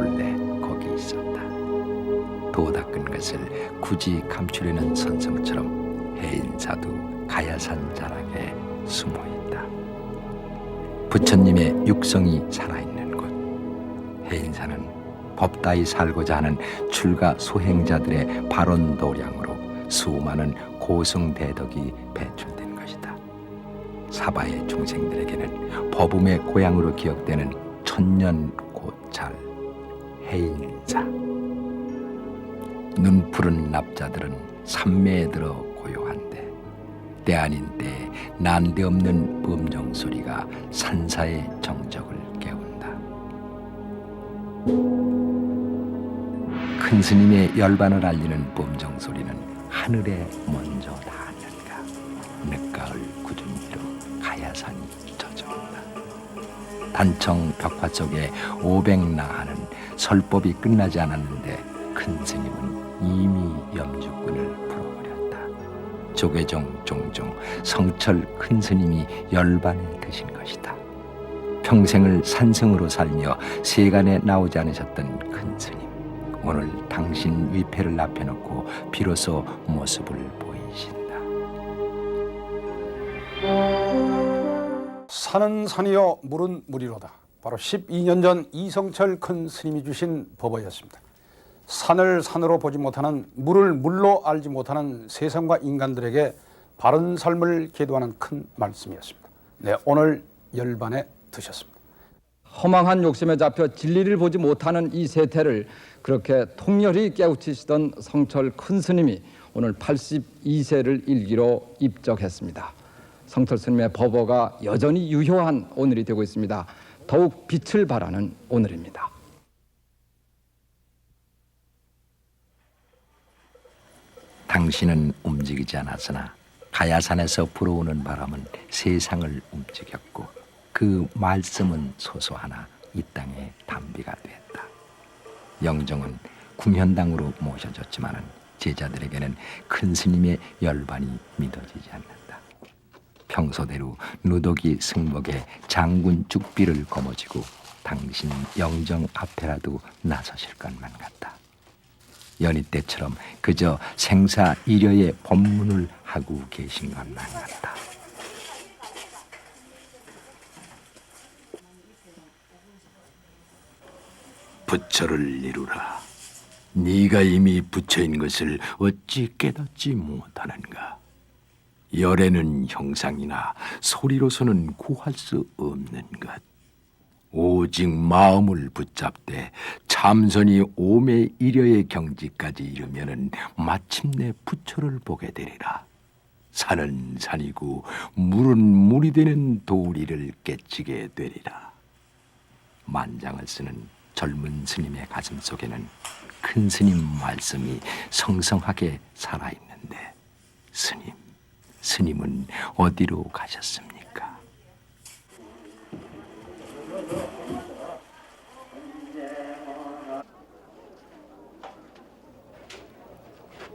몰래 거기 있었다. 도 닦은 것을 굳이 감추려는 선성처럼 해인사도 가야산 자락에 숨어있다. 부처님의 육성이 살아있는 곳, 해인사는 법다이 살고자 하는 출가 소행자들의 발언도량으로 수많은 고승대덕이 배출된 것이다. 사바의 중생들에게는 법음의 고향으로 기억되는 천년고찰 해인사. 눈푸른 납자들은 산매에 들어 고요한데 때 아닌 때에 난데없는 범정소리가 산사의 정적을 깨운다. 큰 스님의 열반을 알리는 범정소리는 하늘에 먼저 닿았는가. 늦가을 굳은 위로 가야산이 젖어온다. 단청 벽화 속에 500나하는 설법이 끝나지 않았는데 큰 스님은 이미 염주꾼을 풀어버렸다. 조계종 종종 성철 큰 스님이 열반에 드신 것이다. 평생을 산승으로 살며 세간에 나오지 않으셨던 큰 스님, 오늘 당신 위패를 앞에 놓고 비로소 모습을 보이신다. 산은 산이요 물은 물이로다. 바로 12년 전 이성철 큰 스님이 주신 법어였습니다. 산을 산으로 보지 못하는, 물을 물로 알지 못하는 세상과 인간들에게 바른 삶을 계도하는 큰 말씀이었습니다. 네, 오늘 열반에 드셨습니다. 허망한 욕심에 잡혀 진리를 보지 못하는 이 세태를 그렇게 통렬히 깨우치시던 성철 큰 스님이 오늘 82세를 일기로 입적했습니다. 성철 스님의 법어가 여전히 유효한 오늘이 되고 있습니다. 더욱 빛을 발하는 오늘입니다. 당신은 움직이지 않았으나 가야산에서 불어오는 바람은 세상을 움직였고 그 말씀은 소소하나 이 땅의 단비가 됐다. 영정은 궁현당으로 모셔졌지만은 제자들에게는 큰 스님의 열반이 믿어지지 않는다. 평소대로 누더기 승복에 장군 죽비를 거머쥐고 당신 영정 앞에라도 나서실 것만 같다. 연희 때처럼 그저 생사일여의 법문을 하고 계신 것만 같다. 부처를 이루라. 네가 이미 부처인 것을 어찌 깨닫지 못하는가? 열에는 형상이나 소리로서는 구할 수 없는 것. 오직 마음을 붙잡되 참선이 오매 일여의 경지까지 이르면은 마침내 부처를 보게 되리라. 산은 산이고 물은 물이 되는 도리를 깨치게 되리라. 만장을 쓰는 젊은 스님의 가슴 속에는 큰 스님 말씀이 성성하게 살아있는데 스님은 어디로 가셨습니까?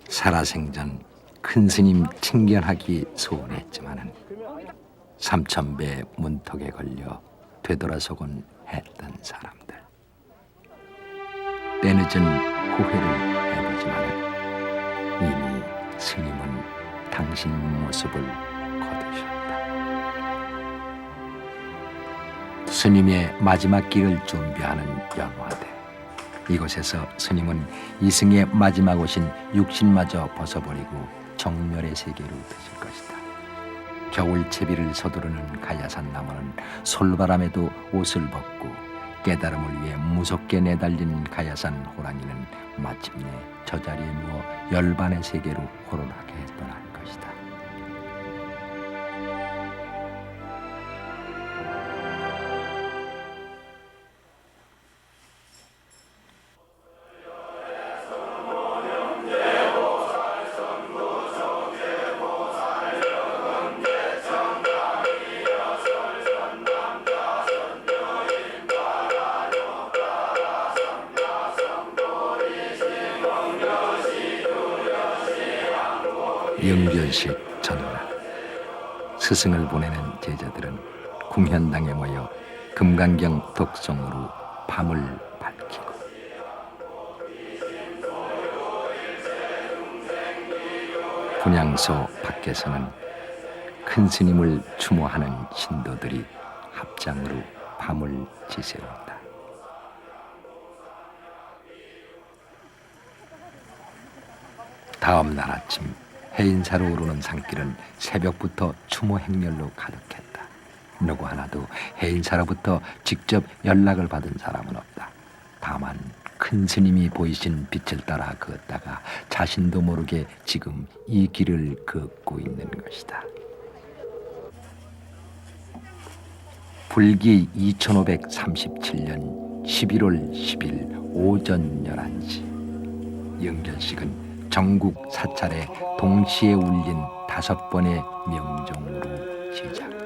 살아생전 큰 스님 칭견하기 소원했지만은 삼천배 문턱에 걸려 되돌아서곤 했던 사람들. 때늦은 후회를 해보지만은 이미 스님은 당신 모습을 거두셨다. 스님의 마지막 길을 준비하는 연화대. 이곳에서 스님은 이승의 마지막 오신 육신마저 벗어버리고 정멸의 세계로 드실 것이다. 겨울 채비를 서두르는 가야산 나무는 솔바람에도 옷을 벗고 깨달음을 위해 무섭게 내달린 가야산 호랑이는 마침내 저 자리에 누워 열반의 세계로 호론하게 떠날 것이다. 영변식 전날 스승을 보내는 제자들은 궁현당에 모여 금강경 덕송으로 밤을 밝히고 분향소 밖에서는 큰 스님을 추모하는 신도들이 합장으로 밤을 지새운다. 다음 날 아침 해인사로 오르는 산길은 새벽부터 추모 행렬로 가득했다. 누구 하나도 해인사로부터 직접 연락을 받은 사람은 없다. 다만 큰 스님이 보이신 빛을 따라 걷다가 자신도 모르게 지금 이 길을 걷고 있는 것이다. 불기 2537년 11월 10일 오전 11시 영결식은 전국 사찰에 동시에 울린 5번의 명종으로 시작됐다.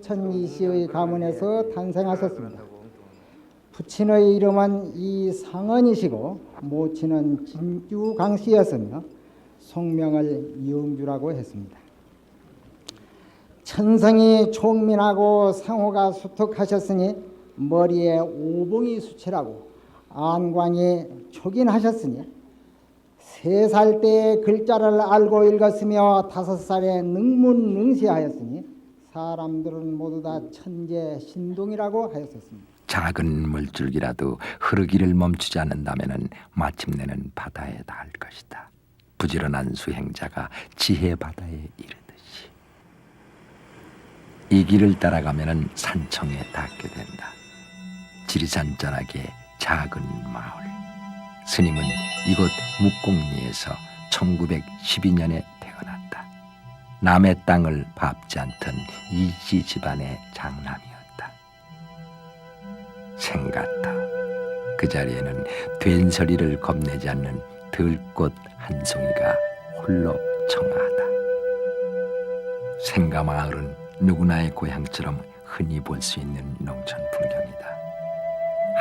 합천이시의 가문에서 탄생하셨습니다. 부친의 이름은 이상은이시고 모친은 진주강씨였으며 속명을 이영주라고 했습니다. 천성이 총민하고 상호가 수특하셨으니 머리에 오봉이 수치라고 안광이 촉인하셨으니 3살 때 글자를 알고 읽었으며 5살에 능문능시하였으니 사람들은 모두 다 천재 신동이라고 하였었습니다. 작은 물줄기라도 흐르기를 멈추지 않는다면 마침내는 바다에 닿을 것이다. 부지런한 수행자가 지혜 바다에 이르듯이 이 길을 따라가면 산청에 닿게 된다. 지리산전하게 작은 마을. 스님은 이곳 묵공리에서 1912년에 태어났다. 남의 땅을 밟지 않던 이씨 집안의 장남이었다. 생같다. 그 자리에는 된소리를 겁내지 않는 들꽃 한 송이가 홀로 청하다. 생가마을은 누구나의 고향처럼 흔히 볼 수 있는 농촌 풍경이다.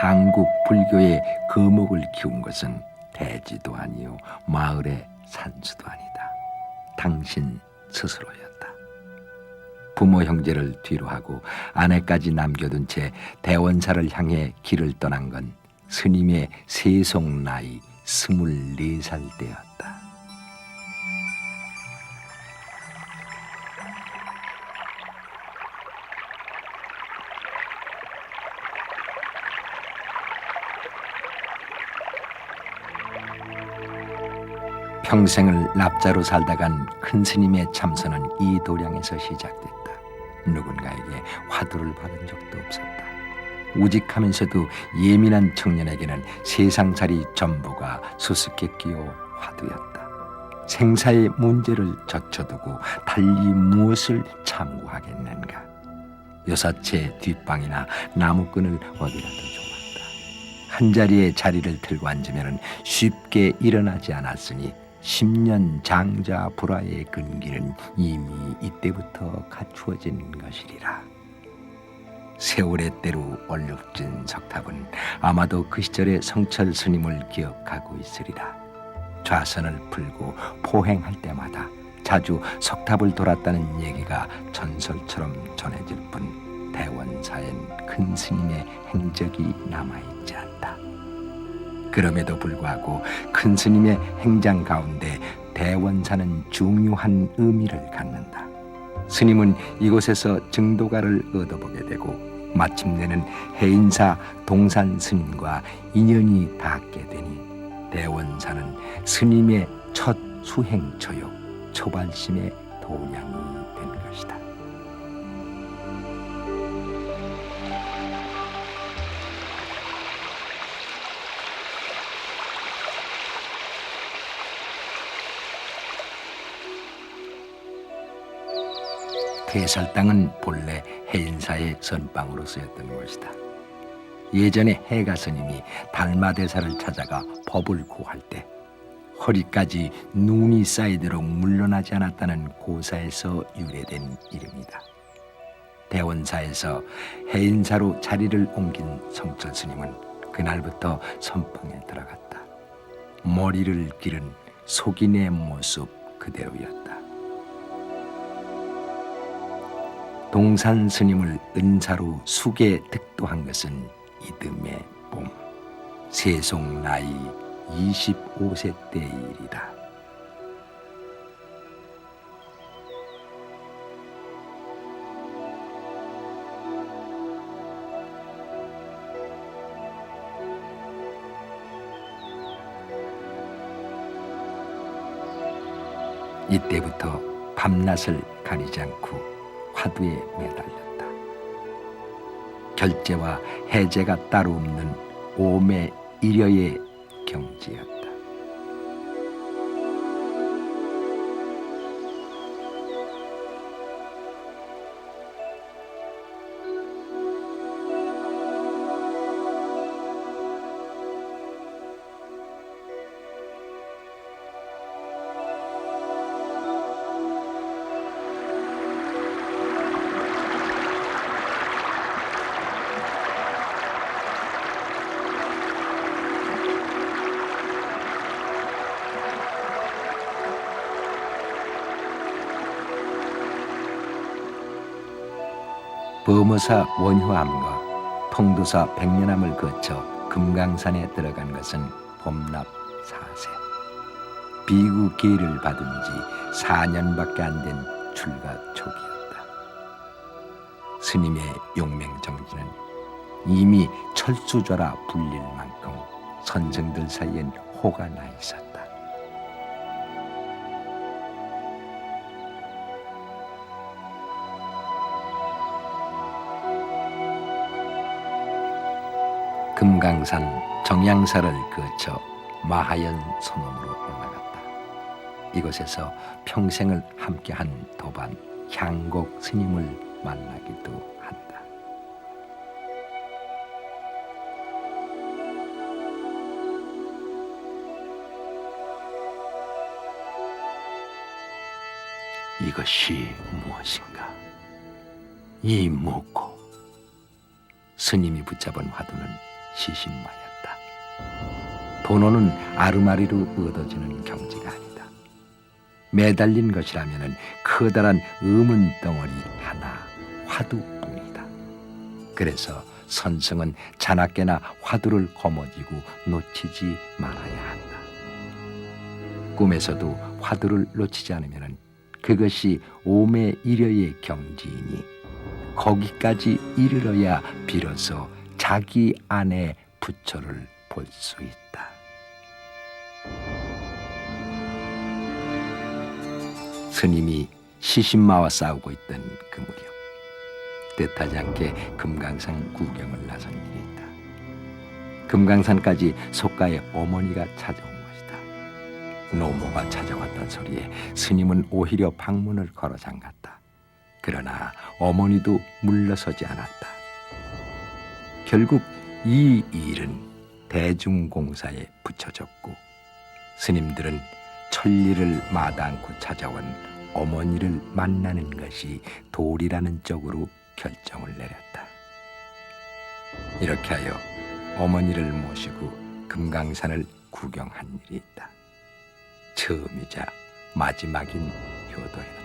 한국 불교의 거목을 키운 것은 대지도 아니요 마을의 산수도 아니다. 당신 스스로였다. 부모 형제를 뒤로 하고 아내까지 남겨둔 채 대원사를 향해 길을 떠난 건 스님의 세속 나이 24살 때였다. 평생을 납자로 살다간 큰 스님의 참선은 이 도량에서 시작됐다. 누군가에게 화두를 받은 적도 없었다. 우직하면서도 예민한 청년에게는 세상살이 전부가 수수께끼요 화두였다. 생사의 문제를 젖혀두고 달리 무엇을 참고하겠는가. 여사체 뒷방이나 나무끈을 어디라도 좋았다. 한자리에 자리를 들고 앉으면 쉽게 일어나지 않았으니 10년 장자 불화의 근기는 이미 이때부터 갖추어진 것이리라. 세월의 때로 얼룩진 석탑은 아마도 그 시절의 성철 스님을 기억하고 있으리라. 좌선을 풀고 포행할 때마다 자주 석탑을 돌았다는 얘기가 전설처럼 전해질 뿐 대원사엔 큰 스님의 행적이 남아있지 않다. 그럼에도 불구하고 큰 스님의 행장 가운데 대원사는 중요한 의미를 갖는다. 스님은 이곳에서 증도가를 얻어보게 되고 마침내는 해인사 동산 스님과 인연이 닿게 되니 대원사는 스님의 첫 수행처요 초발심에 도량이 된 것이다. 태살 땅은 본래 해인사의 선방으로 쓰였던 곳이다. 예전에 해가 스님이 달마대사를 찾아가 법을 고할 때 허리까지 눈이 쌓이도록 물러나지 않았다는 고사에서 유래된 이름이다. 대원사에서 해인사로 자리를 옮긴 성철 스님은 그날부터 선방에 들어갔다. 머리를 기른 속인의 모습 그대로였다. 동산 스님을 은사로 숙에 득도한 것은 이듬해 봄, 세송 나이 25세 때의 일이다. 이때부터 밤낮을 가리지 않고 화두에 매달렸다. 결제와 해제가 따로 없는 오매 일여의 경지였다. 범어사 원효암과 통도사 백년암을 거쳐 금강산에 들어간 것은 봄납 4세. 비구 계를 받은 지 4년밖에 안 된 출가 초기였다. 스님의 용맹정진은 이미 철수조라 불릴 만큼 선생들 사이엔 호가 나 있었다. 금강산 정양사를 거쳐 마하연 소놈으로 올라갔다. 이곳에서 평생을 함께한 도반 향곡 스님을 만나기도 한다. 이것이 무엇인가? 이 무고. 스님이 붙잡은 화두는 시신마였다. 도노는 아르마리로 얻어지는 경지가 아니다. 매달린 것이라면 커다란 음은 덩어리 하나, 화두뿐이다. 그래서 선성은 자나깨나 화두를 거머쥐고 놓치지 말아야 한다. 꿈에서도 화두를 놓치지 않으면 그것이 오매 일여의 경지이니 거기까지 이르러야 비로소 자기 안의 부처를 볼 수 있다. 스님이 시신마와 싸우고 있던 그 무렵 뜻하지 않게 금강산 구경을 나선 일이 있다. 금강산까지 속가의 어머니가 찾아온 것이다. 노모가 찾아왔던 소리에 스님은 오히려 방문을 걸어 잠갔다. 그러나 어머니도 물러서지 않았다. 결국 이 일은 대중공사에 붙여졌고 스님들은 천리를 마다 않고 찾아온 어머니를 만나는 것이 도리라는 쪽으로 결정을 내렸다. 이렇게 하여 어머니를 모시고 금강산을 구경한 일이 있다. 처음이자 마지막인 효도였다.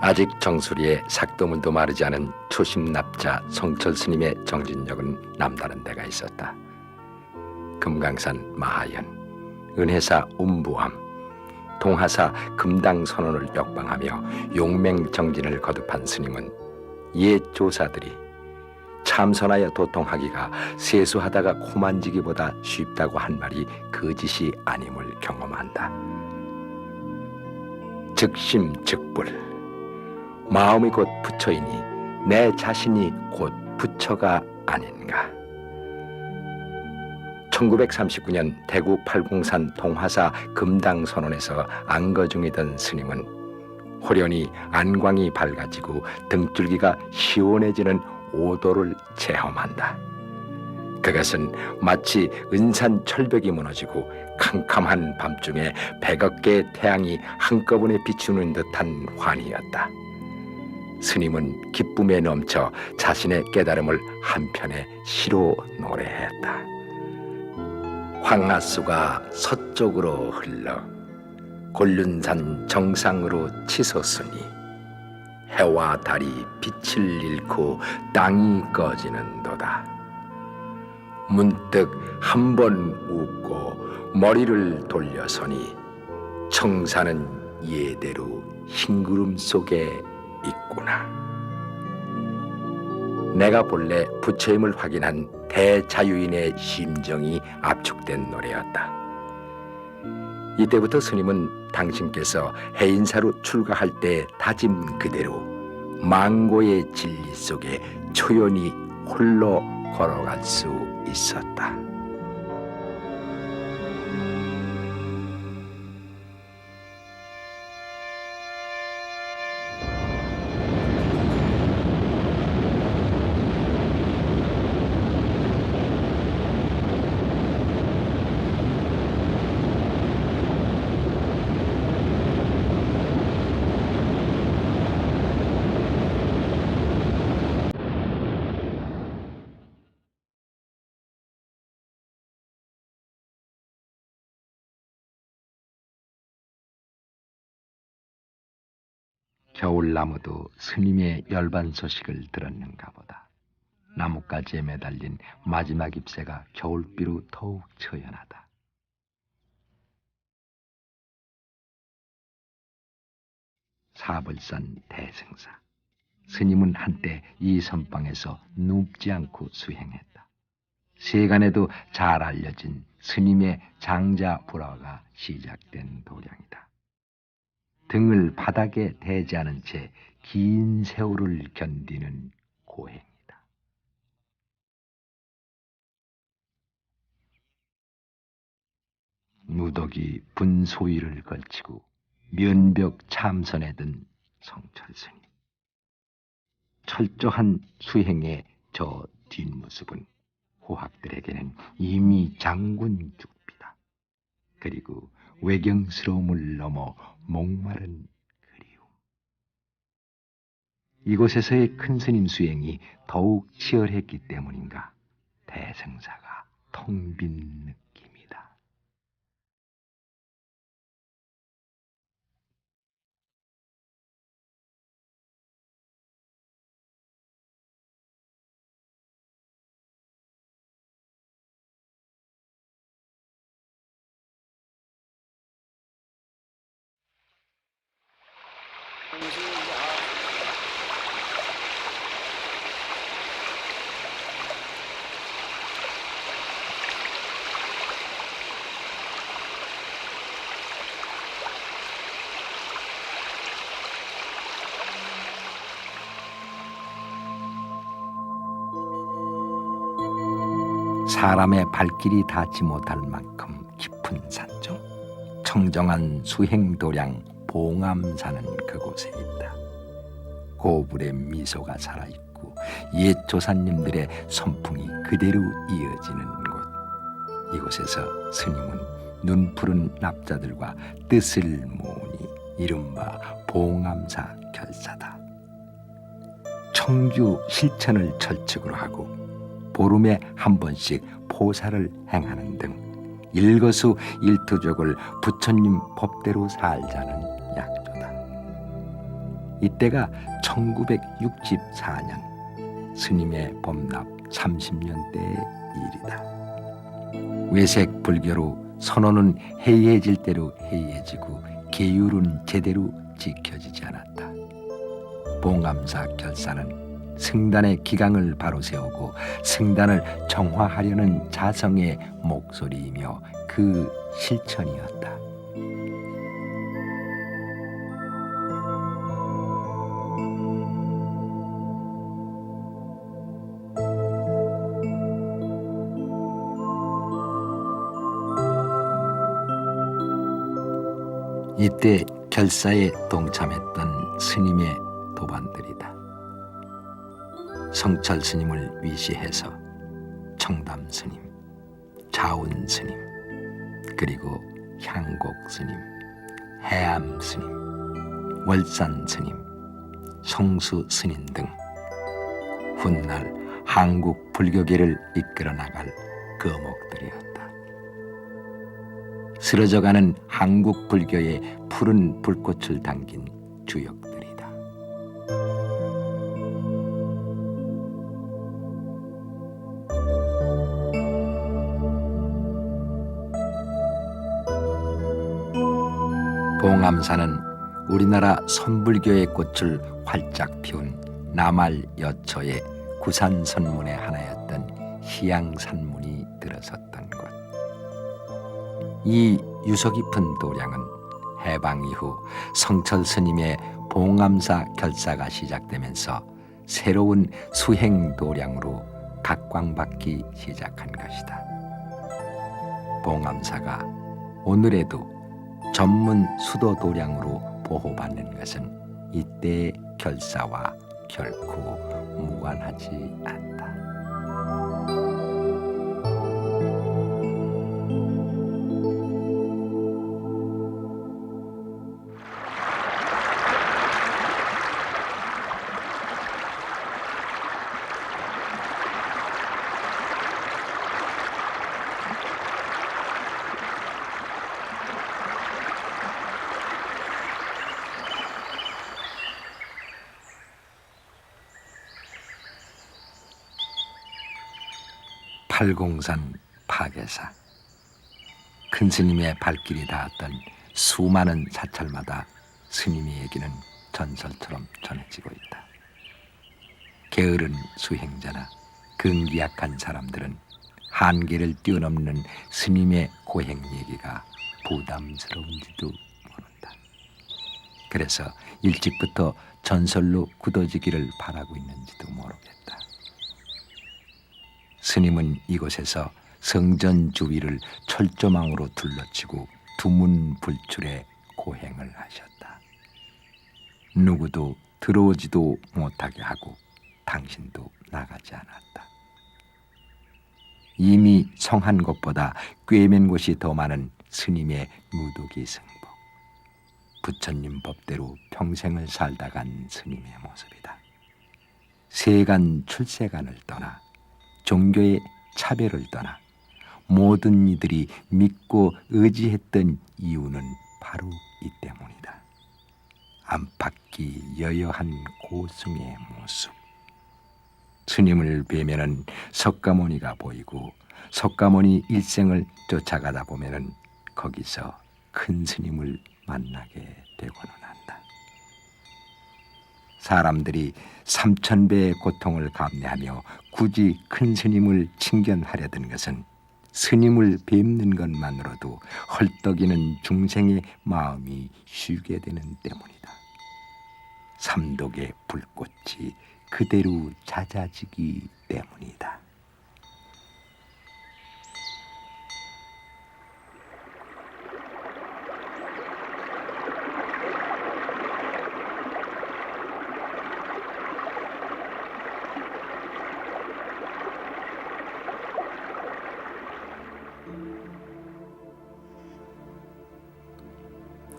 아직 정수리에 삭도물도 마르지 않은 초심납자 성철 스님의 정진력은 남다른 데가 있었다. 금강산 마하연, 은혜사 운부암, 동하사 금당 선언을 역방하며 용맹정진을 거듭한 스님은 옛 조사들이 참선하여 도통하기가 세수하다가 코 만지기보다 쉽다고 한 말이 거짓이 아님을 경험한다. 즉심즉불, 마음이 곧 부처이니 내 자신이 곧 부처가 아닌가. 1939년 대구 팔공산 동화사 금당선원에서 안거 중이던 스님은 호련히 안광이 밝아지고 등줄기가 시원해지는 오도를 체험한다. 그것은 마치 은산 철벽이 무너지고 캄캄한 밤중에 100억 개의 태양이 한꺼번에 비추는 듯한 환희였다. 스님은 기쁨에 넘쳐 자신의 깨달음을 한편에 시로 노래했다. 황하수가 서쪽으로 흘러 곤륜산 정상으로 치솟으니 해와 달이 빛을 잃고 땅이 꺼지는도다. 문득 한 번 웃고 머리를 돌려서니 청산은 예대로 흰구름 속에 있구나. 내가 본래 부처임을 확인한 대자유인의 심정이 압축된 노래였다. 이때부터 스님은 당신께서 해인사로 출가할 때 다짐 그대로 망고의 진리 속에 초연히 홀로 걸어갈 수 있었다. 겨울나무도 스님의 열반 소식을 들었는가 보다. 나뭇가지에 매달린 마지막 잎새가 겨울비로 더욱 처연하다. 사벌산 대승사. 스님은 한때 이 선방에서 눕지 않고 수행했다. 세간에도 잘 알려진 스님의 장자 불화가 시작된 도량이다. 등을 바닥에 대지 않은 채 긴 세월을 견디는 고행이다. 무덕이 분소위를 걸치고 면벽 참선에 든 성철스님. 철저한 수행의 저 뒷모습은 호학들에게는 이미 장군 죽비다. 그리고 외경스러움을 넘어 목마른 그리움. 이곳에서의 큰 스님 수행이 더욱 치열했기 때문인가 대승사가 텅 빈 느낌이다. 사람의 발길이 닿지 못할 만큼 깊은 산중, 청정한 수행도량 봉암사는 그곳에 있다. 고불의 미소가 살아있고 옛 조사님들의 선풍이 그대로 이어지는 곳. 이곳에서 스님은 눈푸른 납자들과 뜻을 모으니 이른바 봉암사 결사다. 청규 실천을 철칙으로 하고 보름에 한 번씩 포사를 행하는 등 일거수 일투족을 부처님 법대로 살자는 약조다. 이때가 1964년 스님의 법납 30년대의 일이다. 외색 불교로 선원은 해이해질 대로 해이해지고 계율은 제대로 지켜지지 않았다. 봉암사 결사는 승단의 기강을 바로 세우고 승단을 정화하려는 자성의 목소리이며 그 실천이었다. 이때 결사에 동참했던 스님의 도반들이다. 성철 스님을 위시해서 청담 스님, 자운 스님, 그리고 향곡 스님, 해암 스님, 월산 스님, 성수 스님 등 훗날 한국 불교계를 이끌어 나갈 거목들이었다. 쓰러져가는 한국 불교의 푸른 불꽃을 당긴 주역들이다. 봉암사는 우리나라 선불교의 꽃을 활짝 피운 남할 여처의 구산 선문의 하나였던 희양산문이 들어섰던 곳. 이 유서 깊은 도량은 해방 이후 성철 스님의 봉암사 결사가 시작되면서 새로운 수행 도량으로 각광받기 시작한 것이다. 봉암사가 오늘에도 전문 수도 도량으로 보호받는 것은 이때의 결사와 결코 무관하지 않다. 팔공산 파괴사, 큰 스님의 발길이 닿았던 수많은 사찰마다 스님의 얘기는 전설처럼 전해지고 있다. 게으른 수행자나 근기약한 사람들은 한계를 뛰어넘는 스님의 고행 얘기가 부담스러운지도 모른다. 그래서 일찍부터 전설로 굳어지기를 바라고 있는지도 모르겠다. 스님은 이곳에서 성전 주위를 철조망으로 둘러치고 두문불출의 고행을 하셨다. 누구도 들어오지도 못하게 하고 당신도 나가지 않았다. 이미 성한 곳보다 꿰맨 곳이 더 많은 스님의 무도기 승복. 부처님 법대로 평생을 살다 간 스님의 모습이다. 세간 출세간을 떠나 종교의 차별을 떠나 모든 이들이 믿고 의지했던 이유는 바로 이 때문이다. 안팎이 여여한 고승의 모습. 스님을 뵈면은 석가모니가 보이고 석가모니 일생을 쫓아가다 보면은 거기서 큰 스님을 만나게 되고는 한다. 사람들이 3000배의 고통을 감내하며 굳이 큰 스님을 친견하려던 것은 스님을 뵙는 것만으로도 헐떡이는 중생의 마음이 쉬게 되는 때문이다. 삼독의 불꽃이 그대로 잦아지기 때문이다.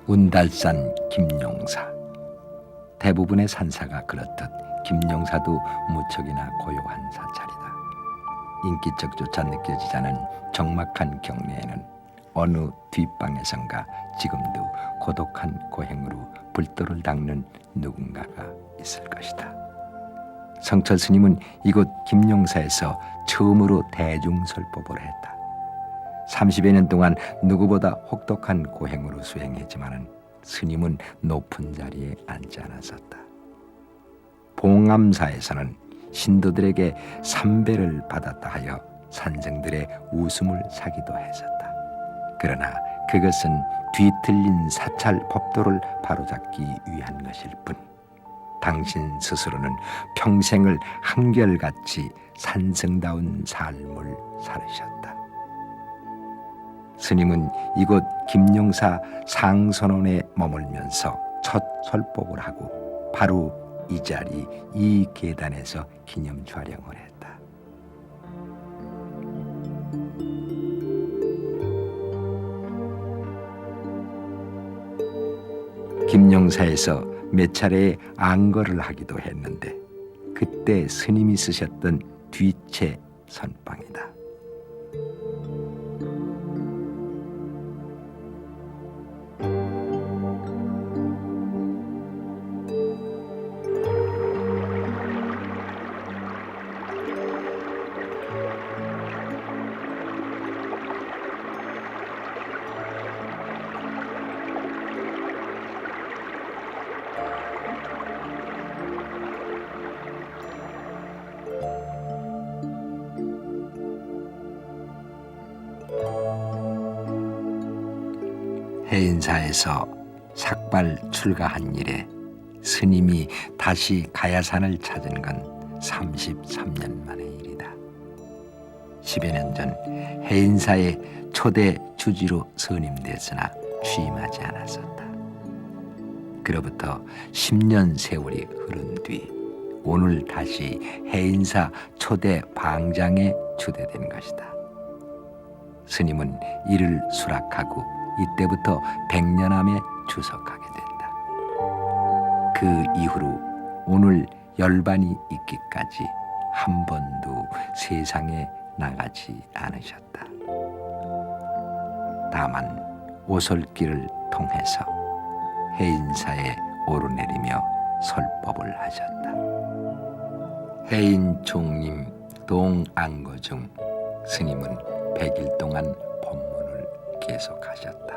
운달산 김용사. 대부분의 산사가 그렇듯 김용사도 무척이나 고요한 사찰이다. 인기척조차 느껴지지 않은 적막한 경내에는 어느 뒷방에선가 지금도 고독한 고행으로 불도를 닦는 누군가가 있을 것이다. 성철 스님은 이곳 김용사에서 처음으로 대중설법을 했다. 30여 년 동안 누구보다 혹독한 고행으로 수행했지만은 스님은 높은 자리에 앉지 않았었다. 봉암사에서는 신도들에게 삼배를 받았다 하여 산僧들의 웃음을 사기도 했었다. 그러나 그것은 뒤틀린 사찰 법도를 바로잡기 위한 것일 뿐, 당신 스스로는 평생을 한결같이 산성다운 삶을 살으셨다. 스님은 이곳 김용사 상선원에 머물면서 첫 설법을 하고 바로 이 자리 이 계단에서 기념 촬영을 했다. 김용사에서 몇 차례 안거를 하기도 했는데 그때 스님이 쓰셨던 뒤채 선방이다. 해인사에서 삭발 출가한 이래 스님이 다시 가야산을 찾은 건 33년 만의 일이다. 10여 년 전 해인사의 초대 주지로 선임됐으나 취임하지 않았었다. 그로부터 10년 세월이 흐른 뒤 오늘 다시 해인사 초대 방장에 초대된 것이다. 스님은 이를 수락하고 이때부터 백년암에 주석하게 된다. 그 이후로 오늘 열반이 있기까지 한 번도 세상에 나가지 않으셨다. 다만 오솔길을 통해서 해인사에 오르내리며 설법을 하셨다. 해인 총림 동안거 중 스님은 100일 동안 법문을 계속하셨다.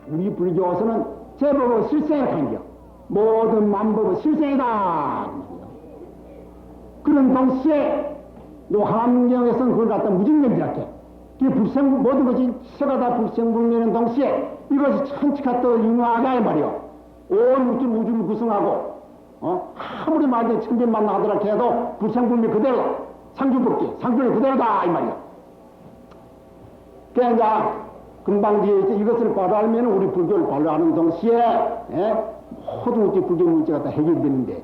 우리 불교에서는 제법의 실생한겨 모든 만법의 실생이다. 그런 동시에 노함경에서는 그걸 갖다 무증명지랄게 모든 것이 세가 다 불생불멸인 동시에 이것이 천치가 또 융화하게 말이요. 온 우주를 구성하고 아무리 말도 천변만 나더라 해도 불생불멸 그대로 상주법계 상주를 그대로다 이 말이요. 그러니까 금방 뒤에 이것을 바로 알면 우리 불교를 바로 아는 동시에 모든 우리 불교 문제가 다 해결되는데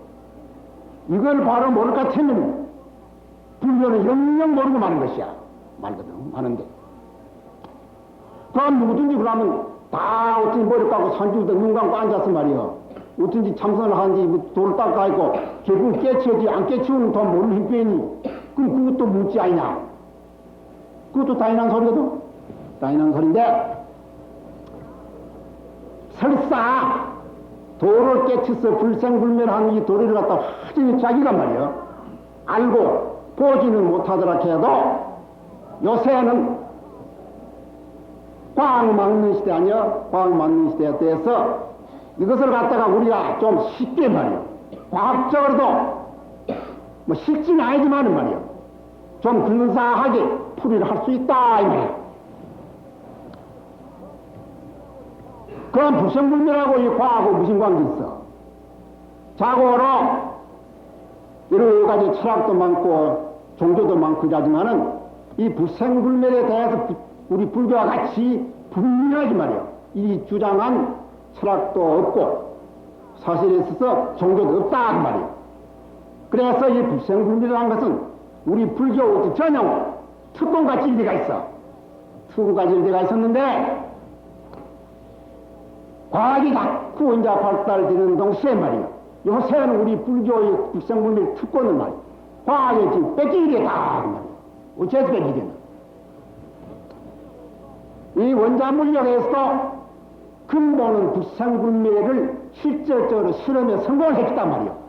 이걸 바로 모를 것 같으면 불교는 영영 모르고 마는 것이야. 말거든 하는데 그럼 누구든지 그러면 다 어쩐지 머리 감고 산주도 눈 감고 앉아서 말이요. 어쩐지 참선을 하는지 돌을 닦아 있고 결국 깨치우지 안 깨치우는 더 모르는 힘빼니 그럼 그것도 묻지 아니냐. 그것도 다이난 소리거든. 다이난 소리인데 설사 도를 깨쳐서 불생불멸하는 이 도리를 갖다 화전히 자기가 말이요. 알고 보지는 못하더라 해도 요새는 과학 막는 시대 아니요? 과학 막는 시대에 대해서 이것을 갖다가 우리가 좀 쉽게 말이요. 과학적으로도 뭐 쉽지는 아니지만은 말이요. 좀 근사하게 풀이를 할 수 있다 이 말이요. 그럼 불생불멸하고 이 과학하고 무슨 관계 있어? 자고로 여러 가지 철학도 많고 종교도 많고 이러지만은 이 불생불멸에 대해서 우리 불교와 같이 분명하지 말이요. 이 주장한 철학도 없고 사실에 있어서 종교도 없다 그 말이요. 그래서 이 불생불멸이라는 것은 우리 불교 전형 특권같이 일리가 있어. 특권같이 일리가 있었는데 과학이 자꾸 이제 발달되는 동시에 말이요. 요새는 우리 불교의 불생불멸 특권은 말이요. 과학에 지금 뺏기게 다 그 말이요. 어째서 뺏기겠나? 이 원자물력에서도 근본은 불생불멸을 실질적으로 실험에 성공을 했단 말이요.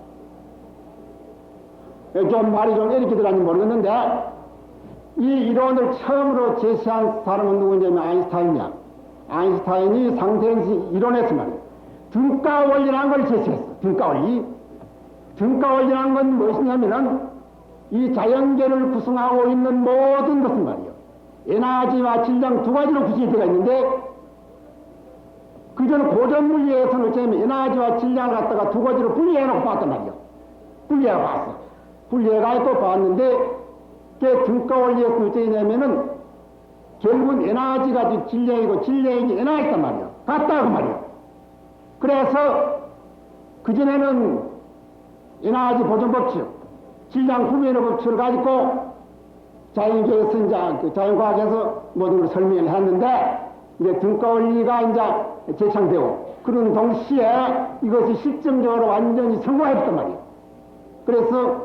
좀 말이 좀 이렇게 들었는지 모르겠는데 이 이론을 처음으로 제시한 사람은 누구냐면 아인슈타인이야. 아인슈타인이 상대행시 이론에서 말이에요. 등가 원리라는 걸 제시했어. 등가 원리. 등가 원리라는 건 무엇이냐면은 이 자연계를 구성하고 있는 모든 것은 말이에요. 에너지와 질량 두 가지로 구성이 되어 있는데 그전 고전 물리에서는 어쩌면 에너지와 질량을 갖다가 두 가지로 분리해놓고 봤단 말이에요. 분리해 봤어. 분리해가지고 봤는데 그게 등가 원리에서 어쩌냐면은 결국은 에너지가 질량이고 질량이 에너지단 말이에요. 같다고 말이에요. 그래서 그전에는 에너지 보존 법칙, 질량 구매의 법칙을 가지고 자연계에서 이제 그 자연과학에서 모든 걸 설명을 했는데 이제 등가 원리가 이제 제창되고 그런 동시에 이것이 실증적으로 완전히 성공했단 말이에요. 그래서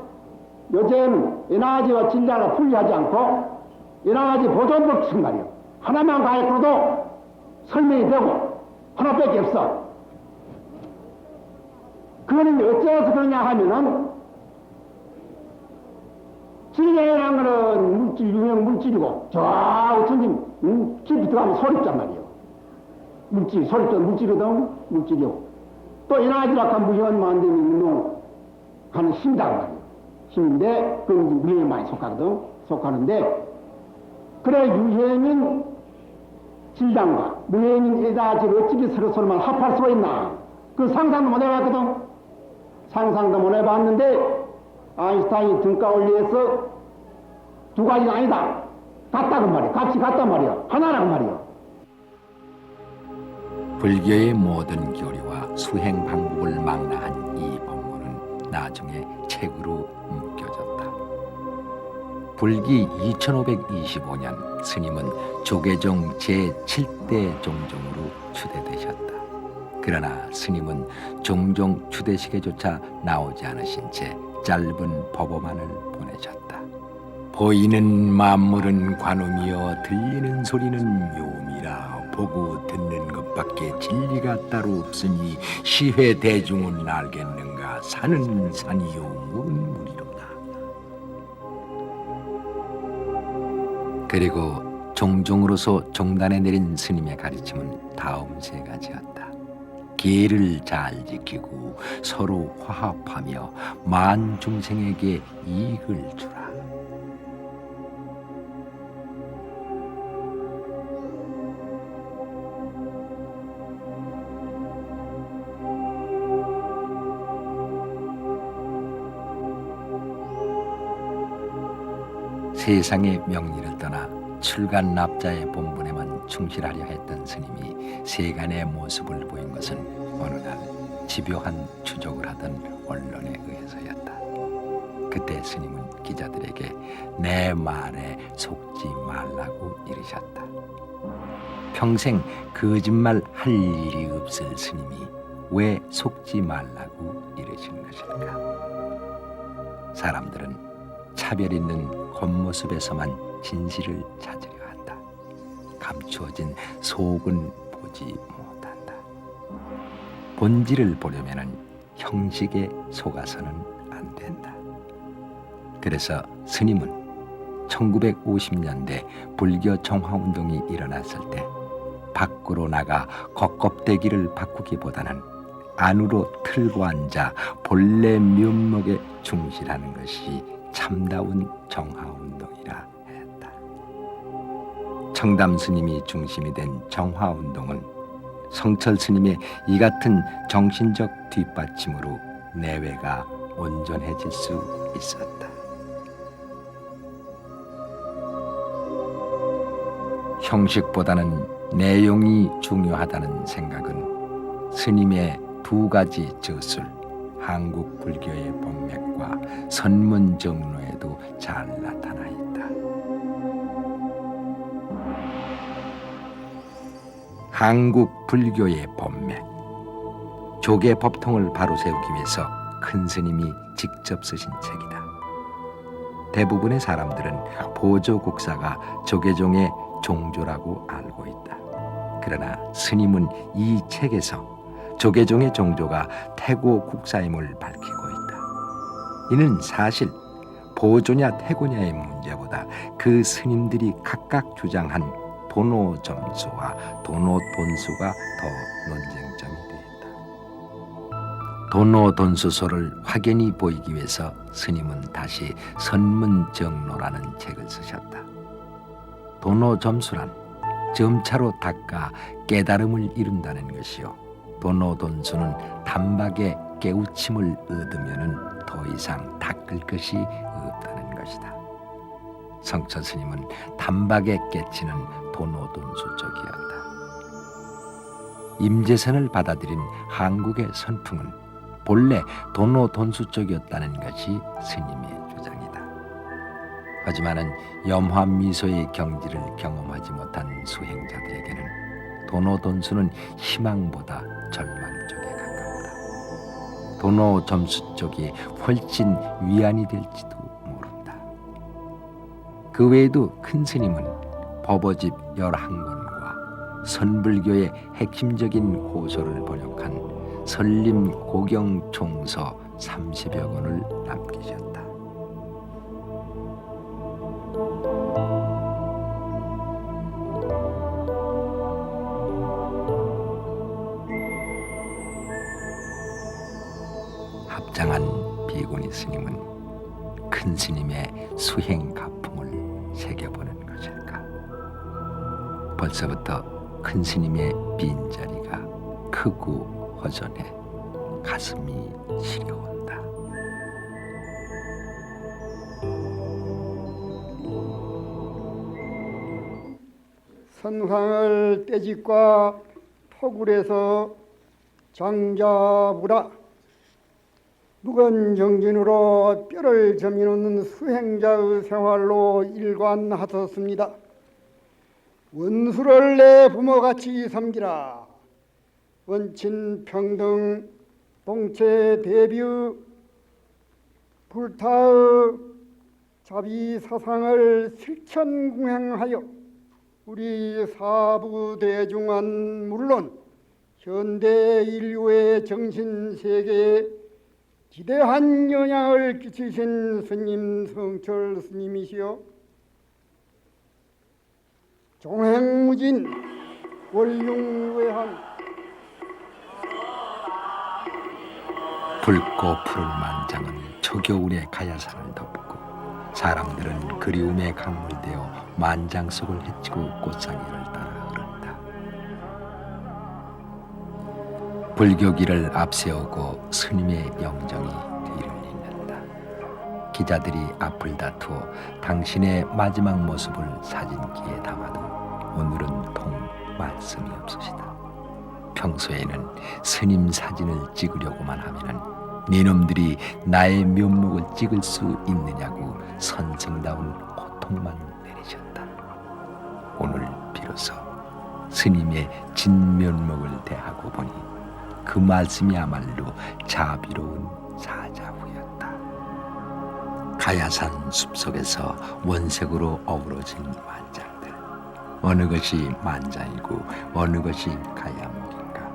요즘 에너지와 질량을 분리하지 않고 에너지 보존 법칙 말이에요. 하나만 가지고도 설명이 되고 하나밖에 없어. 그거는 어째서 그러냐 하면은 질량이라는 거는 물질, 유형 물질이고 저 천진 깊이 들어가면 소립잔 말이에요. 물질, 소립잔 물질이거든 물질이고 또 에너지라고 하면 무형은 만드는 운동하는 힘이다 말이에요. 힘인데 그건 무형에 많이 속하는데 그래 유형인 질량과 무형인 에너지를 어찌게 서로만 합할 수가 있나 그 상상도 못 해봤거든. 상상도 못 해봤는데 아인슈타인이 등가 원리에서 두 가지가 아니다. 같다고 말이야. 같이 같단 말이야. 하나라고 말이야. 불교의 모든 교리와 수행 방법을 망라한 이 법문은 나중에 책으로 묶여졌다. 불기 2525년 스님은 조계종 제7대 종종으로 추대되셨다. 그러나 스님은 종종 추대식에조차 나오지 않으신 채 짧은 법어만을 보내셨다. 보이는 만물은 관음이여 들리는 소리는 묘미라 보고 듣는 것밖에 진리가 따로 없으니 시회 대중은 알겠는가 산은 산이요 물은 물이로다. 그리고 종종으로서 종단에 내린 스님의 가르침은 다음 세 가지였다. 계를 잘 지키고 서로 화합하며 만 중생에게 이익을 주라. 세상의 명리를 떠나 출간 납자의 본분에만 충실하려 했던 스님이 세간의 모습을 보인 것은 어느 날 집요한 추적을 하던 언론에 의해서였다. 그때 스님은 기자들에게 내 말에 속지 말라고 이르셨다. 평생 거짓말 할 일이 없을 스님이 왜 속지 말라고 이르신 것일까? 사람들은 차별 있는 겉모습에서만 진실을 찾으려 한다. 감추어진 속은 보지 못한다. 본질을 보려면은 형식에 속아서는 안 된다. 그래서 스님은 1950년대 불교 정화운동이 일어났을 때 밖으로 나가 겉껍데기를 바꾸기보다는 안으로 틀고 앉아 본래 면목에 충실하는 것이 참다운 정화운동이라 했다. 청담 스님이 중심이 된 정화운동은 성철 스님의 이 같은 정신적 뒷받침으로 내외가 온전해질 수 있었다. 형식보다는 내용이 중요하다는 생각은 스님의 두 가지 저술, 한국 불교의 본맥과 선문정로에도 잘 나타나 있다. 한국 불교의 본맥, 조계 법통을 바로 세우기 위해서 큰 스님이 직접 쓰신 책이다. 대부분의 사람들은 보조국사가 조계종의 종조라고 알고 있다. 그러나 스님은 이 책에서 조계종의 종조가 태고 국사임을 밝히고 있다. 이는 사실 보조냐 태고냐의 문제보다 그 스님들이 각각 주장한 도노 점수와 도노 돈수가 더 논쟁점이 되었다. 도노 돈수소를 확연히 보이기 위해서 스님은 다시 선문정로라는 책을 쓰셨다. 도노 점수란 점차로 닦아 깨달음을 이룬다는 것이요, 도노 돈수는 단박에 깨우침을 얻으면은 더 이상 닦을 것이 없다는 것이다. 성처 스님은 단박에 깨치는 도노 돈수 쪽이었다. 임재선을 받아들인 한국의 선풍은 본래 도노 돈수 쪽이었다는 것이 스님의 주장이다. 하지만은 염화미소의 경지를 경험하지 못한 수행자들에게는 도노 돈수는 희망보다 절망 쪽에 가깝다. 도노 점수 쪽이 훨씬 위안이 될지도 모른다. 그 외에도 큰 스님은 법어집 11권과 선불교의 핵심적인 고소를 번역한 설림 고경총서 30여 권을 남기셨다. 합장한 비구니 스님은 큰 스님의 수행 가풍을 새겨보는 것일까? 벌써부터 큰 스님의 빈자리가 크고 허전해 가슴이 시려온다. 선상을 떼짓과 토굴에서 장자부라 무건 정진으로 뼈를 저미놓는 수행자의 생활로 일관하셨습니다. 원수를 내 부모같이 섬기라. 원친 평등 동체 대비의 불타의 자비 사상을 실천공행하여 우리 사부 대중은 물론 현대 인류의 정신 세계에 기대한 영향을 끼치신 스님 성철 스님이시여 종행무진 원융외한 붉고 푸른 만장은 초겨울의 가야산을 덮고 사람들은 그리움에 강물되어 만장 속을 헤치고 꽃상에를 따라 흐른다. 불교기를 앞세우고 스님의 영정이 뒤를 잇는다. 기자들이 앞을 다투어 당신의 마지막 모습을 사진기에 담아도 오늘은 통 말씀이 없으시다. 평소에는 스님 사진을 찍으려고만 하면은 니놈들이 나의 면목을 찍을 수 있느냐고 선생다운 고통만 내리셨다. 오늘 비로소 스님의 진면목을 대하고 보니 그 말씀이야말로 자비로운 사자후였다. 가야산 숲속에서 원색으로 어우러진 만장들, 어느 것이 만장이고 어느 것이 가야목인가.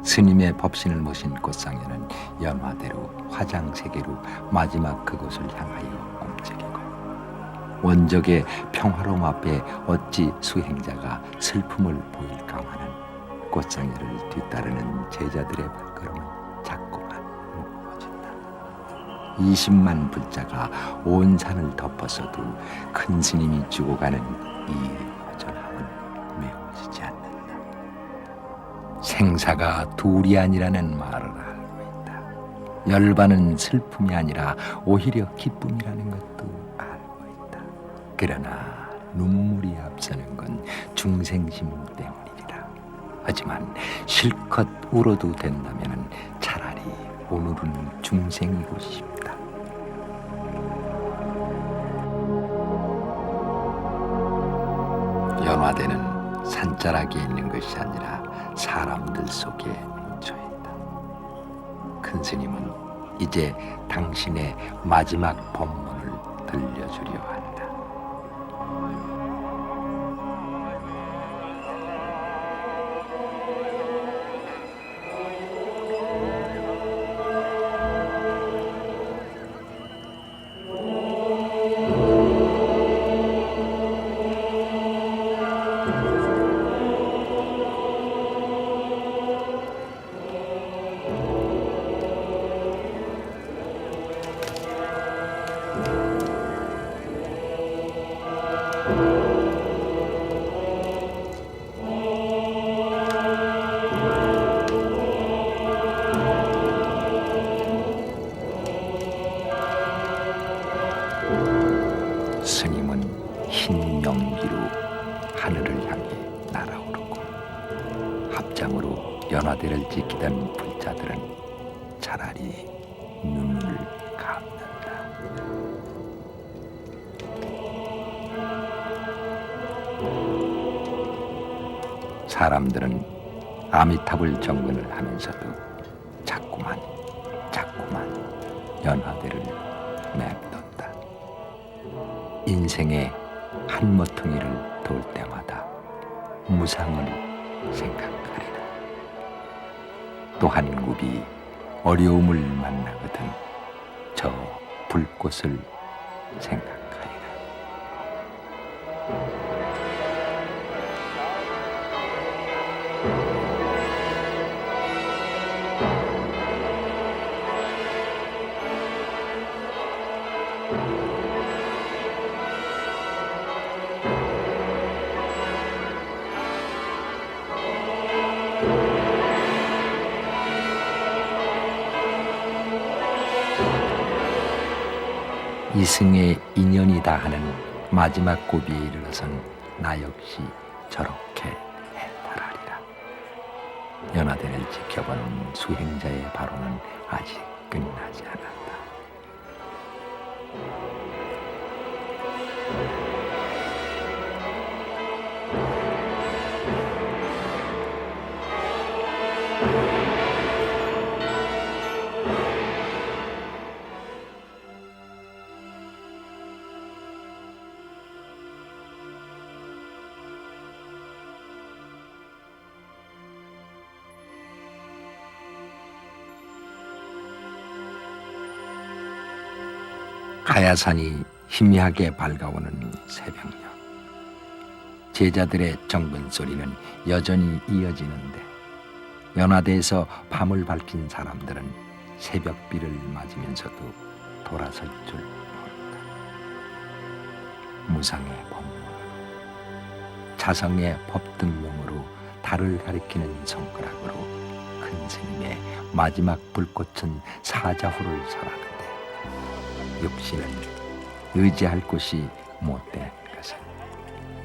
스님의 법신을 모신 꽃상에는 연화대로 화장세계로 마지막 그곳을 향하여 움직이고, 원적의 평화로움 앞에 어찌 수행자가 슬픔을 보일까하는 꽃상에를 뒤따르는 제자들의 발걸음은 자꾸만 무거워진다. 20만 불자가 온 산을 덮어서도 큰 스님이 죽어가는 이 허전함은 메워지지 않는다. 생사가 둘이 아니라는 말을 알고 있다. 열반은 슬픔이 아니라 오히려 기쁨이라는 것도 알고 있다. 그러나 눈물이 앞서는 건 중생심 때문이라. 하지만 실컷 울어도 된다면 차라리 오늘은 중생이고 싶다. 연화대는 산자락에 있는 것이 아니라 사람들 속에 뭉쳐있다. 큰 스님은 이제 당신의 마지막 법문을 들려주려 한다. 합장으로 연화대를 지키던 불자들은 차라리 눈을 감는다. 사람들은 아미타불 정근을 하면서도 자꾸만 연화대를 맴돈다. 인생의 한 모퉁이를 돌 때마다 무상을 생각하리라. 또 한 굽이 어려움을 만나거든 저 불꽃을 생각하리라. 이승의 인연이다 하는 마지막 고비에 이르러선 나 역시 저렇게 해탈하리라. 연화대를 지켜본 수행자의 바로는 아직 끝나지 않았다. 가야산이 희미하게 밝아오는 새벽녘, 제자들의 정근 소리는 여전히 이어지는데 연화대에서 밤을 밝힌 사람들은 새벽비를 맞으면서도 돌아설 줄 모른다. 무상의 법문, 자성의 법등명으로 달을 가리키는 손가락으로 큰 스님의 마지막 불꽃은 사자후를 설하는데 육신은 의지할 곳이 못된 것은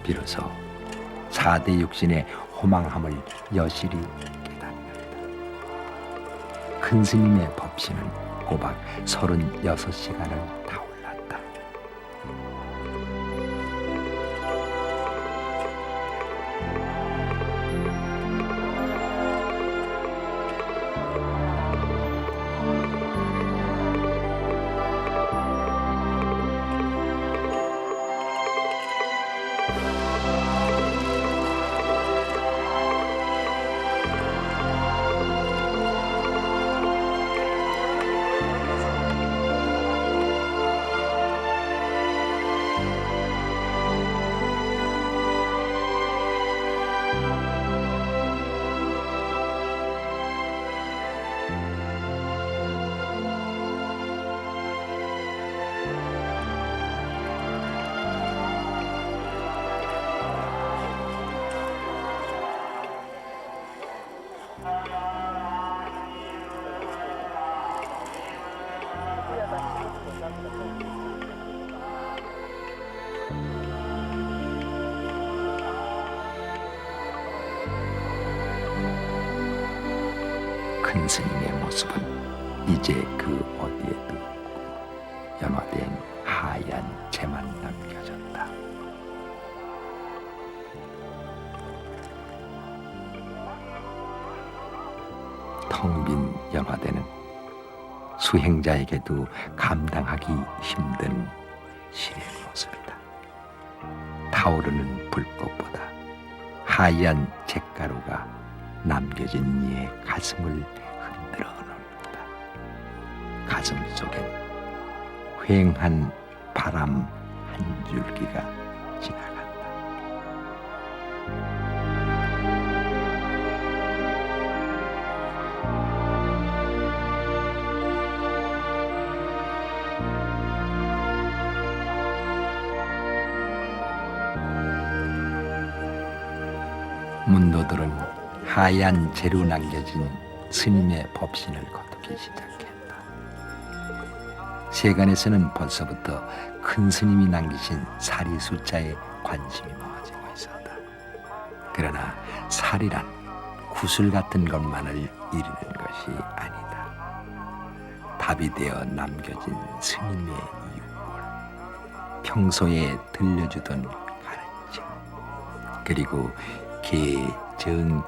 비로소 4대 육신의 호망함을 여실히 깨닫는다. 큰 스님의 법신은 꼬박 36시간을 타올랐다. 큰 스님의 모습은 이제 그 어디에도 연화된 하얀 재만 남겨졌다. 텅 빈 연화대는 수행자에게도 감당하기 힘든 실의 모습이다. 타오르는 불꽃보다 하얀 잿가루가 남겨진 이의 가슴을 흔들어 놓는다. 가슴 속엔 휑한 바람 한 줄기가 지나간다. 문도들은 하얀 재로 남겨진 스님의 법신을 거두기 시작했다. 세간에서는 벌써부터 큰 스님이 남기신 사리 숫자에 관심이 모아지고 있었다. 그러나 사리란 구슬 같은 것만을 이루는 것이 아니다. 답이 되어 남겨진 스님의 유골, 평소에 들려주던 가르침, 그리고 개정해의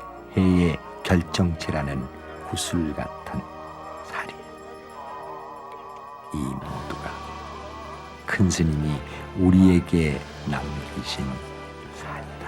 결정체라는 구슬 같은 사리, 이 모두가 큰 스님이 우리에게 남기신 살이다.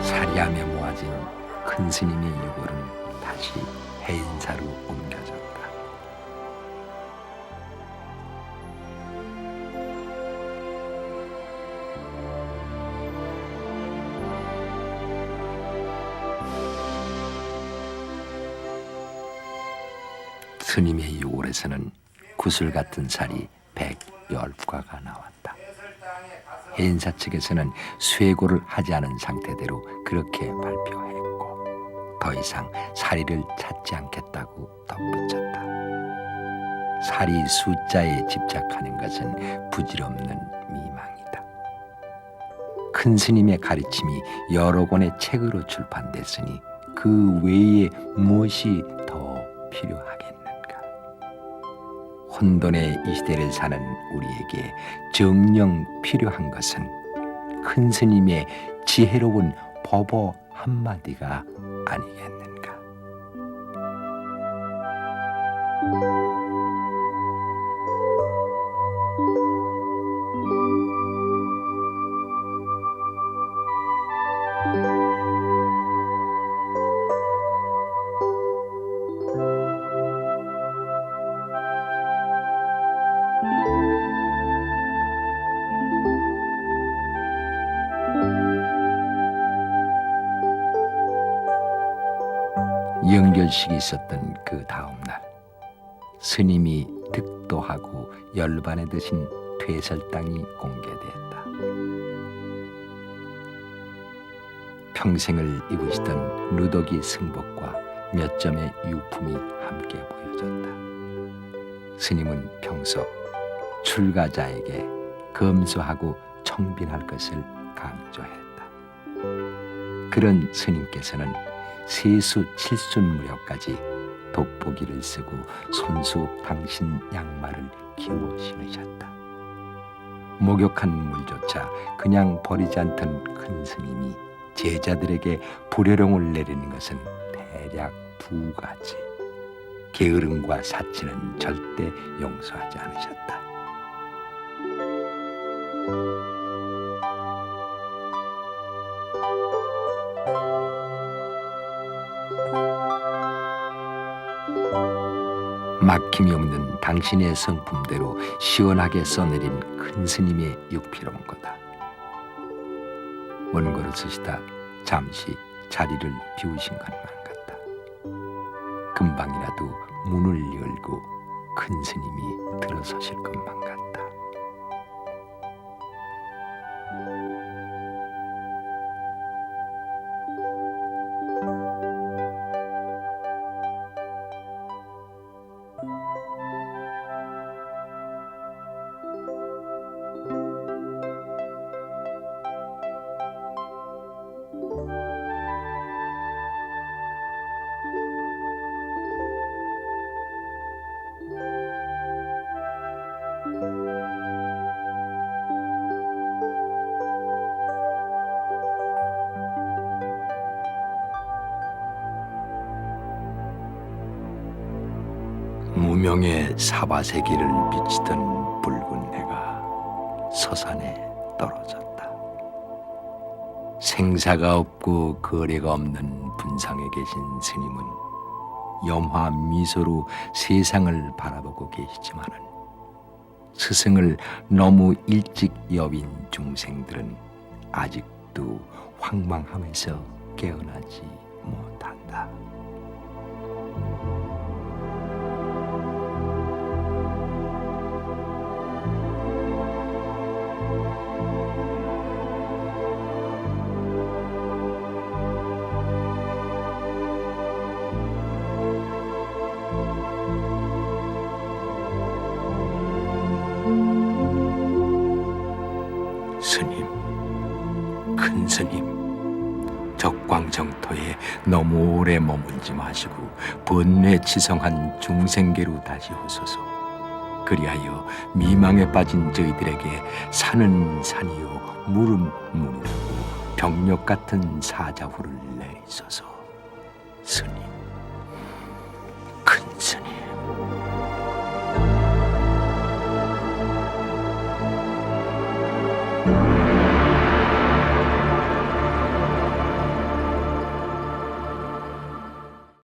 사리암에 모아진 큰 스님의 유골은 다시 해인사로 옮겨졌다. 스님의 유골에서는 구슬 같은 살이 110과가 나왔다. 해인사 측에서는 쇄고를 하지 않은 상태대로 그렇게 발표했고 더 이상 사리를 찾지 않겠다고 덧붙였다. 사리 숫자에 집착하는 것은 부질없는 미망이다. 큰 스님의 가르침이 여러 권의 책으로 출판됐으니 그 외에 무엇이 더 필요하겠는가? 혼돈의 이 시대를 사는 우리에게 정녕 필요한 것은 큰 스님의 지혜로운 법어 한마디가 아니겠는가? 영결식이 있었던 그 다음 날, 스님이 득도하고 열반에 드신 퇴설당이 공개됐다. 평생을 입으시던 누더기 승복과 몇 점의 유품이 함께 보여졌다. 스님은 평소 출가자에게 검소하고 청빈할 것을 강조했다. 그런 스님께서는 세수 7순 무렵까지 돋보기를 쓰고 손수 당신 양말을 기워 신으셨다. 목욕한 물조차 그냥 버리지 않던 큰 스님이 제자들에게 불효령을 내리는 것은 대략 두 가지. 게으름과 사치는 절대 용서하지 않으셨다. 막힘이 없는 당신의 성품대로 시원하게 써내린 큰 스님의 육필 원고다. 원고를 쓰시다 잠시 자리를 비우신 것만 같다. 금방이라도 문을 열고 큰 스님이 들어서실 것만 같다. 무명의 사바세기를 비치던 붉은 해가 서산에 떨어졌다. 생사가 없고 거래가 없는 분상에 계신 스님은 염화 미소로 세상을 바라보고 계시지만은 스승을 너무 일찍 여윈 중생들은 아직도 황망함에서 깨어나지 것이다. 스님, 큰 스님, 적광정토에 너무 오래 머물지 마시고 번뇌치성한 중생계로 다시 오소서. 그리하여 미망에 빠진 저희들에게 산은 산이요 물은 물이라고 병력 같은 사자후를 내리소서. 스님, 큰 스님.